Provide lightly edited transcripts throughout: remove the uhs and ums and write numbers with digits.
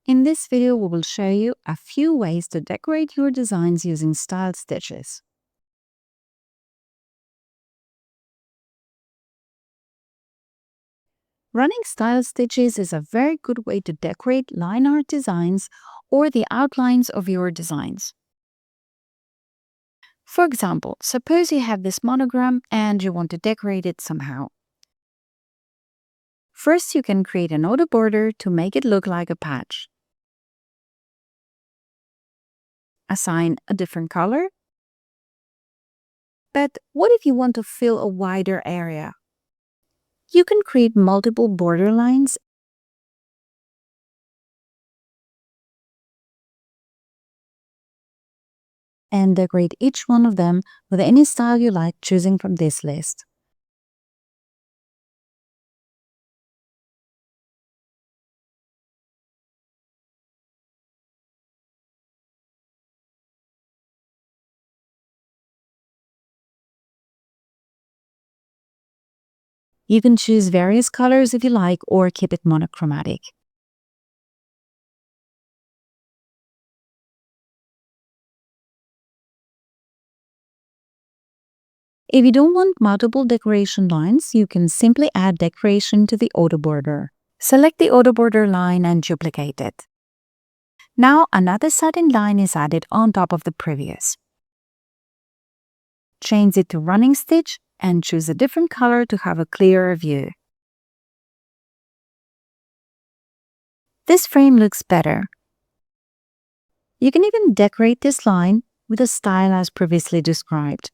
In this video, we will show you a few ways to decorate your designs using styled stitches. Running styled stitches is a very good way to decorate line art designs or the outlines of your designs. For example, suppose you have this monogram and you want to decorate it somehow. First, you can create an Autoborder to make it look like a patch. Assign a different color. But what if you want to fill a wider area? You can create multiple border lines and decorate each one of them with any style you like, choosing from this list. You can choose various colors if you like, or keep it monochromatic. If you don't want multiple decoration lines, you can simply add decoration to the Autoborder. Select the Autoborder line and duplicate it. Now another satin line is added on top of the previous. Change it to running stitch and choose a different color to have a clearer view. This frame looks better. You can even decorate this line with a style as previously described.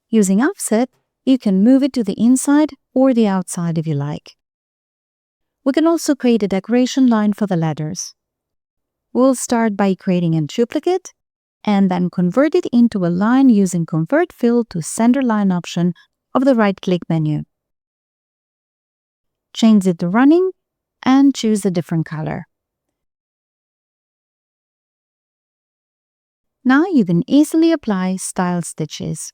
Using offset, you can move it to the inside or the outside if you like. We can also create a decoration line for the letters. We'll start by creating a duplicate and then convert it into a line using Convert Fill to Center Line option of the right-click menu. Change it to running and choose a different color. Now you can easily apply style stitches.